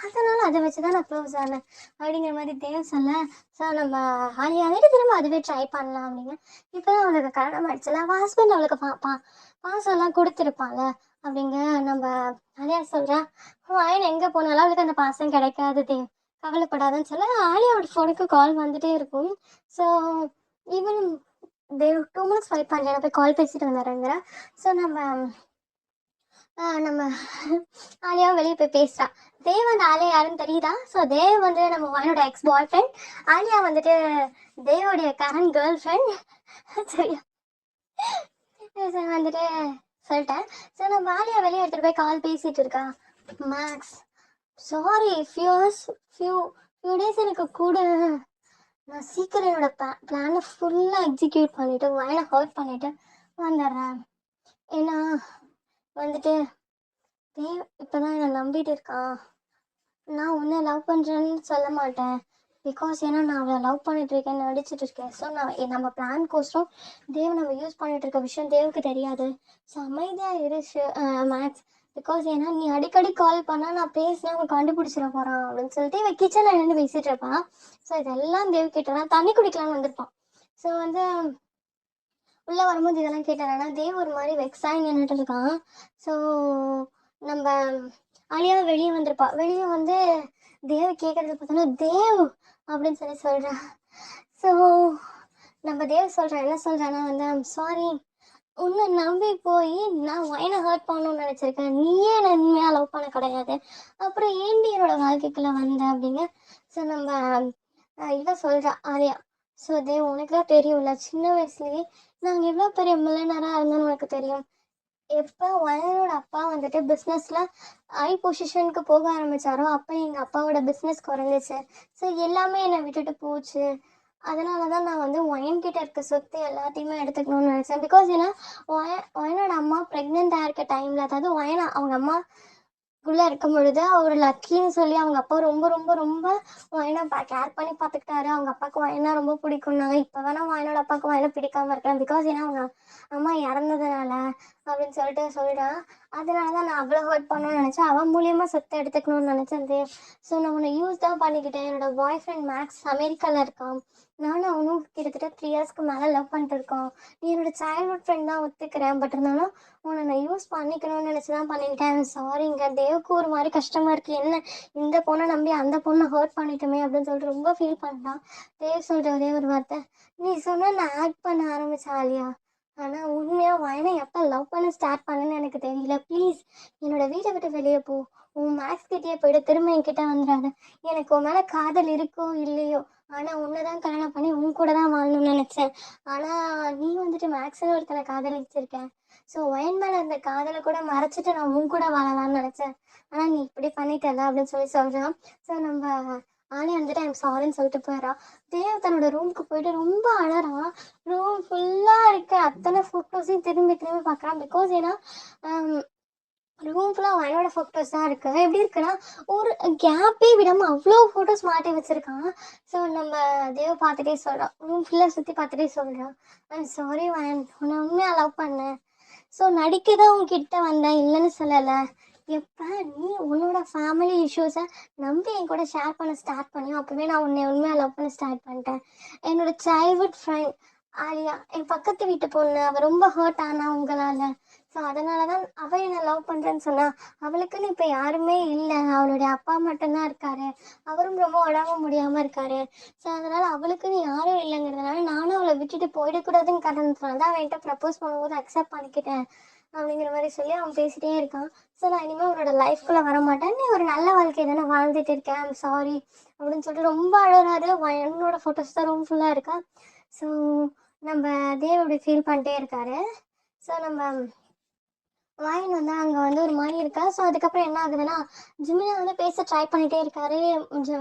[SPEAKER 1] அதனால் அதை வச்சு தான் நான் க்ளோஸ் ஆனேன் அப்படிங்கிற மாதிரி தேவ் சொல்ல. ஸோ நம்ம ஆலியா வந்துட்டு திரும்ப அதுவே ட்ரை பண்ணலாம் அப்படிங்க. இப்போ தான் அவளுக்கு கல்யாணம் ஆயிடுச்சுல, அவள் ஹஸ்பண்ட் அவளுக்கு பாசம்லாம் கொடுத்துருப்பாங்க அப்படிங்க. நம்ம ஆலியா சொல்கிறா, ஆயன் எங்கே போனாலும் அவளுக்கு அந்த பாசம் கிடைக்காது தேவ், கவலைப்படாதுன்னு சொல்ல ஆலியாவோட ஃபோனுக்கு கால் வந்துட்டே இருக்கும். So even they 2 minutes wait பண்ணல, போய் கால் பேசிட்டு வந்துடுறேங்கிற. ஸோ நம்ம ஆலியா வெளியே போய் பேசுகிறா. தேவ் வந்து ஆலியா யாருன்னு தெரியுதா. ஸோ தேவ் வந்து நம்ம வாயனோட எக்ஸ் பாய் ஃப்ரெண்ட், ஆலியா வந்துட்டு தேவோடைய கரண்ட் கேர்ள் ஃப்ரெண்ட். சரியா வந்துட்டு சொல்லிட்டேன். ஸோ நம்ம ஆலியா வெளியே எடுத்துகிட்டு போய் கால் பேசிகிட்டு இருக்கா. மேக்ஸ் சாரி, ஃபியூ டேஸ் எனக்கு கூட, நான் சீக்கிரம் என்னோட பிளானை ஃபுல்லாக எக்ஸிக்யூட் பண்ணிவிட்டு வயனை ஹர்ட் பண்ணிவிட்டு வந்துடுறேன். ஏன்னா வந்துட்டு தேவ் இப்போ தான் என்னை நம்பிட்டு இருக்கான். நான் உன்னை லவ் பண்ணுறேன்னு சொல்ல மாட்டேன், பிகாஸ் ஏன்னா நான் அவளை லவ் பண்ணிட்டு இருக்கேன், நடிச்சிட்டு இருக்கேன். ஸோ நம்ம பிளான் கோசரம் தேவ் நம்ம யூஸ் பண்ணிட்டு இருக்க விஷயம் தேவுக்கு தெரியாது. ஸோ அமைதியாக இரு மேக்ஸ், பிகாஸ் ஏன்னா நீ அடிக்கடி கால் பண்ணால் நான் பேசினா அவன் கண்டுபிடிச்சிட போகிறான் அப்படின்னு சொல்லிட்டு இவன் கிச்சனில் நின்று பேசிகிட்டு இருப்பான். ஸோ இதெல்லாம் தேவ் கேட்டான், தண்ணி குடிக்கலான்னு வந்திருப்பான். ஸோ வந்து உள்ளே வரும்போது இதெல்லாம் கேட்டானா தேவ் ஒரு மாதிரி வெக்ஸாகி நின்றுட்டு இருக்கான். ஸோ நம்ம ஆலியாவை வெளியே வந்திருப்பா. வெளியே வந்து தேவ் கேட்கறது பார்த்தோன்னா தேவ் அப்படின்னு சொல்கிறான். ஸோ நம்ம தேவ் சொல்கிறேன், என்ன சொல்கிறான்னா வந்து ஐம் சாரி, உன்னை நம்பி போய் நான் வயனை ஹர்ட் பண்ணணும்னு நினச்சிருக்கேன், நீயே என்னை உண்மையாக லவ் பண்ண கிடையாது, அப்புறம் ஏண்டி என்னோட வாழ்க்கைக்குள்ளே வந்த அப்படிங்க. ஸோ நம்ம இவ சொல்கிறா ஆலியா. ஸோ தேவ் உனக்குலாம் தெரியும்ல, சின்ன வயசுலேயே நாங்கள் எவ்வளோ பெரிய மில்லனராக இருந்தோன்னு உனக்கு தெரியும். எப்போ வயனோட அப்பா வந்துட்டு பிஸ்னஸில் ஹை பொசிஷனுக்கு போக ஆரம்பித்தாரோ அப்போ எங்கள் அப்பாவோட பிஸ்னஸ் குறைஞ்சிச்சு. ஸோ எல்லாமே என்னை விட்டுட்டு போச்சு. அதனால தான் நான் வந்து ஒயன்கிட்ட இருக்க சொத்து எல்லாத்தையுமே எடுத்துக்கணும்னு நினச்சேன். பிகாஸ் ஏன்னா ஒயனோட அம்மா ப்ரெக்னெண்ட்டாக இருக்க டைமில், அதாவது அவங்க அம்மா குள்ள இருக்கும் பொழுது அவர் லக்கின்னு சொல்லி அவங்க அப்பா ரொம்ப ரொம்ப ரொம்ப வயனை கேர் பண்ணி பார்த்துக்கிட்டாரு. அவங்க அப்பாவுக்கு வயனா ரொம்ப பிடிக்கும்னாங்க. இப்போ வேணா வயனோட அப்பாவுக்கு வயனை பிடிக்காம இருக்கலாம். பிகாஸ் ஏன்னா அவங்க அம்மா இறந்ததுனால அப்படின்னு சொல்லிட்டு சொல்கிறான். அதனால தான் நான் அவ்வளோ ஹர்ட் பண்ணணும்னு நினச்சேன். அவன் மூலியமாக சொத்தை எடுத்துக்கணும்னு நினச்சேன் தேவ். ஸோ நான் உன்னை யூஸ் தான் பண்ணிக்கிட்டேன். என்னோட பாய் ஃப்ரெண்ட் மேக்ஸ் அமெரிக்காவில் இருக்கான். நானும் அவனும் கிட்டத்தட்ட 3 இயர்ஸ்க்கு மேலே லவ் பண்ணிட்டு இருக்கோம். நீ என்னோட சைல்ட்ஹுட் ஃப்ரெண்ட் தான் ஒத்துக்கிறேன். பட் இருந்தாலும் உன்னை நான் யூஸ் பண்ணிக்கணும்னு நினச்சி தான் பண்ணிக்கிட்டேன். சாரிங்க. தேவுக்கு ஒரு மாதிரி கஷ்டமாக இருக்குது. என்ன இந்த பொண்ணை நம்பி அந்த பொண்ணை ஹர்ட் பண்ணிட்டோமே அப்படின்னு சொல்லிட்டு ரொம்ப ஃபீல் பண்ணுறான். தேவ் சொல்கிற ஒரே ஒரு வார்த்தை, நீ சொன்ன நான் ஆக்ட் பண்ண ஆரம்பிச்சேன் ஆலியா. ஆனால் உண்மையாக வயனை எப்போ லவ் பண்ண ஸ்டார்ட் பண்ணுன்னு எனக்கு தெரியல. ப்ளீஸ் என்னோட வீட்டை விட்டு வெளியே போ. உன் மேக்ஸ் கிட்டேயே போயிட்டு திரும்ப என்கிட்ட வந்துடாத. எனக்கு உன் மேலே காதல் இருக்கோ இல்லையோ, ஆனால் உன்னை தான் கல்யாணம் பண்ணி உன் கூட தான் வாழணும்னு நினச்சேன். ஆனால் நீ வந்துட்டு மேக்ஸில் ஒருத்தனை காதலிச்சிருக்கேன். ஸோ வயன் மேலே அந்த காதலை கூட மறைச்சிட்டு நான் உன் கூட வாழலாம்னு நினச்சேன். ஆனால் நீ இப்படி பண்ணிட்டல அப்படின்னு சொல்லி சொல்கிறான். ஸோ நம்ம ஆளே வந்துட்டு ஐம் சாரின்னு சொல்லிட்டு போயிடறான். தேவ் தன்னோட ரூமுக்கு போயிட்டு ரொம்ப அழறான். ரூம் ஃபுல்லாக இருக்க அத்தனை ஃபோட்டோஸையும் திரும்பி திரும்பி பார்க்குறான். பிகாஸ் ஏன்னா ரூம் ஃபுல்லாக அவனோட ஃபோட்டோஸ் தான் இருக்கு. எப்படி இருக்குன்னா ஒரு கேப்பே விடாமல் அவ்வளோ ஃபோட்டோஸ் மாட்டி வச்சிருக்கான். ஸோ நம்ம தேவ் பார்த்துட்டே சொல்கிறான், ரூம் ஃபுல்லாக சுற்றி பார்த்துட்டே சொல்கிறான், ஐம் சாரி வயன், உன்னை உண்மையாக லவ் பண்ணேன். ஸோ நடிக்க தான் உங்ககிட்ட வந்தேன், இல்லைன்னு சொல்லலை. எப்போ நீ உன்னோட ஃபேமிலி இஷ்யூஸை நம்பி என் கூட ஷேர் பண்ண ஸ்டார்ட் பண்ணியோ அப்போவே நான் உன்னை உண்மையாக லவ் பண்ண ஸ்டார்ட் பண்ணிட்டேன். என்னோட சைல்ட்ஹுட் ஃப்ரெண்ட் ஆலியா, என் பக்கத்து வீட்டு பொண்ணு, அவள் ரொம்ப ஹர்ட் ஆனா உங்களால். ஸோ அதனால தான் அவள் என்னை லவ் பண்ணுறேன்னு சொன்னா. அவளுக்குன்னு இப்போ யாருமே இல்லை, அவளுடைய அப்பா மட்டும்தான் இருக்காரு. அவரும் ரொம்ப உடம்பு முடியாமல் இருக்காரு. ஸோ அதனால் அவளுக்குன்னு யாரும் இல்லைங்கிறதுனால நானும் அவளை விட்டுட்டு போயிடக்கூடாதுன்னு காரணத்தினால தான் அவன்கிட்ட ப்ரப்போஸ் பண்ணும்போது அக்செப்ட் பண்ணிக்கிட்டேன் அப்படிங்கிற மாதிரி சொல்லி அவன் பேசிகிட்டே இருக்கான். ஸோ நான் இனிமேல் உன்னோட லைஃப்குள்ளே வர மாட்டேன், நீ ஒரு நல்ல வாழ்க்கை தானே வாழ்ந்துட்டு இருக்கேன், ஐம் சாரி அப்படின்னு சொல்லிட்டு ரொம்ப அழகாரு. என்னோட ஃபோட்டோஸ் தான் ரூம் ஃபுல்லாக இருக்கா. ஸோ நம்ம தேவ் அப்படி ஃபீல் பண்ணிட்டே இருக்காரு. ஸோ நம்ம வாயின் வந்து அங்கே வந்து ஒரு மாதிரி இருக்கா. ஸோ அதுக்கப்புறம் என்ன ஆகுதுன்னா ஜிமினா வந்து பேச ட்ரை பண்ணிகிட்டே இருக்காரு.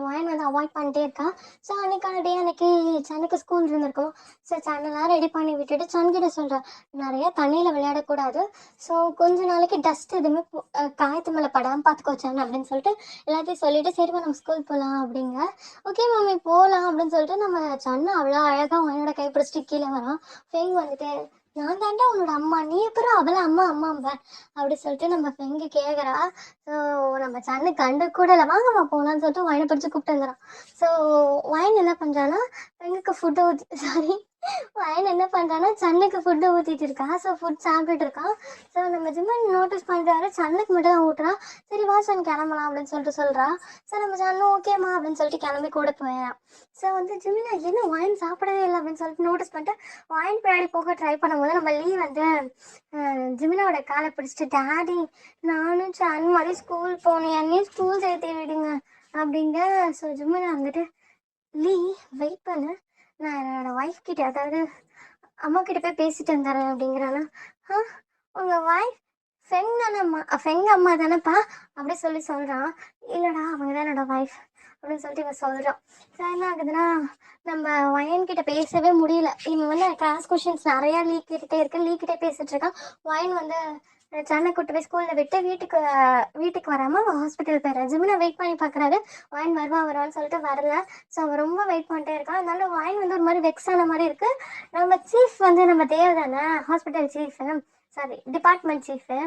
[SPEAKER 1] வாயின் வந்து அவாய்ட் பண்ணிட்டே இருக்கா. ஸோ அன்னைக்கான டே அன்னைக்கு சனுக்கு ஸ்கூல் இருந்திருக்கும். ஸோ சன்னெல்லாம் ரெடி பண்ணி விட்டுட்டு சன்கிட்ட சொல்கிறேன், நிறைய தண்ணியில் விளையாடக்கூடாது. ஸோ கொஞ்ச நாளைக்கு டஸ்ட் எதுவுமே காயத்து மேலே படாமல் பார்த்துக்கோ சன் அப்படின்னு சொல்லிட்டு எல்லாத்தையும் சொல்லிட்டு சரிப்பா நம்ம ஸ்கூல் போகலாம் அப்படிங்க. ஓகே மம்மி போகலாம் அப்படின்னு சொல்லிட்டு நம்ம சன்னு அவ்வளோ அழகாக வாயினோட கைப்பிடிச்சிட்டு கீழே வரான். ஃபெங் வந்துட்டு, நான் தாண்டா உன்னோட அம்மா, நீ அப்புறம் அவளை அம்மா அம்மாம்ப அப்படி சொல்லிட்டு நம்ம ஃபெங்கு கேட்குறா. ஸோ நம்ம சன்னு கண்டு கூட இல்லை, வாங்கம்மா போகலான்னு சொல்லிட்டு வயனை பிடிச்சி கூப்பிட்டு வந்துடுறான். ஸோ வயன் என்ன பண்ணுறான்னா ஃபெங்குக்கு ஃபுட்டு ஊற்றி வயன் என்ன பண்ணுறான்னா சன்னுக்கு ஃபுட்டு ஊற்றிட்டு இருக்கா. ஸோ ஃபுட் சாப்பிட்டுட்டு இருக்கான். ஸோ நம்ம ஜிம்மன் நோட்டீஸ் பண்ணுறாரு, சன்னுக்கு மட்டும் தான் ஊட்டுறான். சரி வா சன் கிளம்பலாம் அப்படின்னு சொல்லிட்டு சொல்கிறா. ஸோ நம்ம சன்னு ஓகேம்மா அப்படின்னு சொல்லிட்டு கிளம்பி கூட போயிடறான். ஸோ வந்து ஜிமினா என்ன வயன் சாப்பிடவே இல்லை அப்படின்னு சொல்லிட்டு நோட்டீஸ் பண்ணிட்டு வயன் பின்னாடி போக ட்ரை பண்ணும்போது நம்ம லீ வந்து ஜிமினாவோட காலை பிடிச்சிட்டு, டேடி நானும் சன் மாதிரி ஸ்கூல் போனேன், என்னையும் ஸ்கூல் சேர்த்து விடுங்க அப்படிங்க. ஸோ ஜிமினா வந்துட்டு, லீ வெயிட் பண்ணு, நான் என்னோட ஒய்ஃப் கிட்ட அதாவது அம்மா கிட்ட போய் பேசிட்டு வந்துடுறேன் அப்படிங்கிறானா. உங்கள் ஒய்ஃப் ஃபெங் தானேம்மா, ஃபெங் அம்மா தானேப்பா அப்படி சொல்லி சொல்கிறான். இல்லைடா அவங்க தான் என்னோட ஒய்ஃப் அப்படின்னு சொல்லிட்டு இவன் சொல்கிறான். ஸோ என்ன ஆகுதுன்னா நம்ம வயன்கிட்ட பேசவே முடியல. இவன் வந்து கிளாஸ் கொஷின்ஸ் நிறையா லீக் கிட்டே இருக்கு, லீக் கிட்டே பேசிட்டு இருக்கான். வயன் வந்து சென்னை கூட்டு போய் ஸ்கூலில் விட்டு வீட்டுக்கு வராமல் அவன் ஹாஸ்பிட்டல் போயிடுறான். ஜிமினை வெயிட் பண்ணி பார்க்குறாரு, வயன் வருவான்னு சொல்லிட்டு வரல. ஸோ அவன் ரொம்ப வெயிட் பண்ணிட்டே இருக்கான். அதனால வயன் வந்து ஒரு மாதிரி வெக்ஸ் ஆன மாதிரி இருக்கு. நம்ம சீஃப் வந்து நம்ம தேவ் தானே, hospital chief, sorry department chief.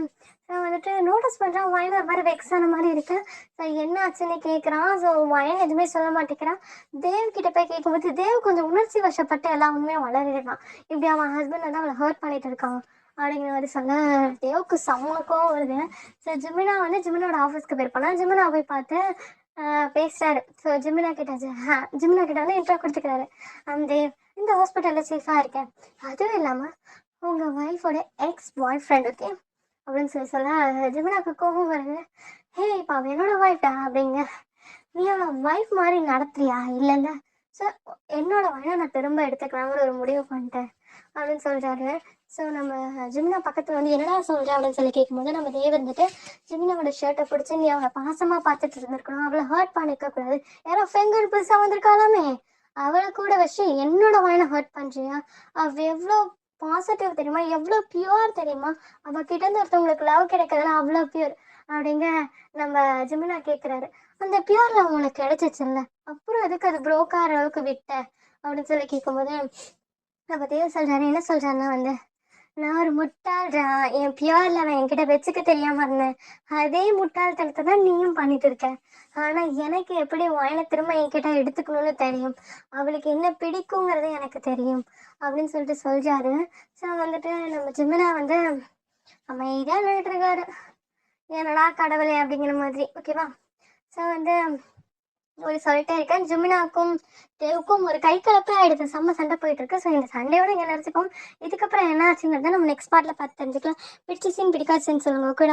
[SPEAKER 1] So வந்துட்டு நோட்டீஸ் பண்ணுறான், வயன் ஒரு மாதிரி வெக்ஸ் ஆன மாதிரி இருக்கு. ஸோ என்ன ஆச்சுன்னு கேட்குறான். ஸோ வயன் எதுவுமே சொல்ல மாட்டேங்கிறான். தேவ் கிட்ட போய் கேட்கும்போது தேவ் கொஞ்சம் உணர்ச்சி வசப்பட்டு எல்லா உண்மையாக வளரிடுறான். இப்படி அவன் ஹஸ்பண்ட் வந்து அவளை ஹர்ட் பண்ணிட்டு இருக்கான் அப்படிங்கிற மாதிரி சொல்ல தேவுக்கு செம்மக்கும் வருது. ஸோ ஜிமினா வந்து ஜிமினோட ஆஃபீஸ்க்கு போயிருப்பானா. ஜிமினா போய் பார்த்து பேசுறாரு. ஸோ ஜிமினா கிட்ட வந்து இன்ட்ரோ கொடுத்துக்கிறாரு. தேவ் இந்த ஹாஸ்பிட்டலில் சேஃபாக இருக்கேன், அதுவும் இல்லாமல் உங்கள் ஒய்ஃபோட எக்ஸ் பாய் ஃப்ரெண்ட் ஓகே அப்படின்னு சொல்ல ஜிமினாக்கு கோபம் வருது. ஹே இப்போ அவள் என்னோட ஒய்ஃபா அப்படிங்க. நீ அவளை ஒய்ஃப் மாதிரி நடத்துறியா? இல்லைல்ல. ஸோ என்னோட ஒய்ஃபை நான் திரும்ப எடுத்துக்கலாங்கிற ஒரு முடிவு பண்ணிட்டேன் அப்படின்னு சொல்கிறாரு. ஸோ நம்ம ஜிமினா பக்கத்தில் வந்து என்னடா சொல்கிறேன் அப்படின்னு சொல்லி கேட்கும்போது நம்ம தேவ் வந்துட்டு ஜிமினாவோட ஷர்ட்டை பிடிச்சி நீ அவளை பாசமாக பார்த்துட்டு இருந்திருக்கணும், அவளை ஹர்ட் பண்ணிக்கக்கூடாது, யாரோ ஃபெங்கல் புதுசாக வந்திருக்காளாமே அவளை கூட வச்சு என்னோட வாயினை ஹர்ட் பண்ணுறியா, அவள் எவ்வளோ பாசிட்டிவ் தெரியுமா? எவ்வளோ பியூர் தெரியுமா? அவ கிட்ட இருந்து ஒருத்தவங்களுக்கு லவ் கிடைக்கிறதுலாம் அவ்வளோ பியூர் அப்படிங்க நம்ம ஜிமினா கேட்குறாரு. அந்த பியூர் லவ் உனக்கு கிடைச்சிச்சுல்ல, அப்புறம் எதுக்கு அது ப்ரோக் ஆகிற அளவுக்கு விட்ட அப்படின்னு சொல்லி கேட்கும்போது நம்ம தேவ சொல்றாரு. என்ன சொல்றாருன்னா வந்து, நான் ஒரு முட்டாள்டா, என் பியூர் லவ் என்கிட்ட வச்சுக்க தெரியாம இருந்தேன். அதே முட்டாள்தனத்தை தான் நீயும் பண்ணிட்டு இருக்க. ஆனா எனக்கு எப்படி வாயில திரும்ப என்கிட்ட எடுத்துக்கணும்னு தெரியும். அவளுக்கு என்ன பிடிக்குங்கிறது எனக்கு தெரியும் அப்படின்னு சொல்லிட்டு சொல்றாரு. ஸோ வந்துட்டு நம்ம ஜிமினா வந்து அமைதியா நின்றுட்டு இருக்காரு. என்னடா கடவுளே அப்படிங்கிற மாதிரி. ஓகேவா? ஸோ வந்து ஒரு சொல்லிட்டே இருக்கேன். ஜிமினாக்கும் தேவுக்கும் ஒரு கை கலப்பே ஆயிடுது. செம்ம சண்டை போயிட்டு இருக்கு. ஸோ இந்த சண்டையோட இங்கே நினச்சிப்போம். இதுக்கப்புறம் என்ன ஆச்சுங்கிறத நம்ம நெக்ஸ்ட் பார்ட்ல பார்த்து தெரிஞ்சுக்கலாம். பிடிச்ச சீன் பிடிக்காத சீன் சொல்லுங்க. ஓகே.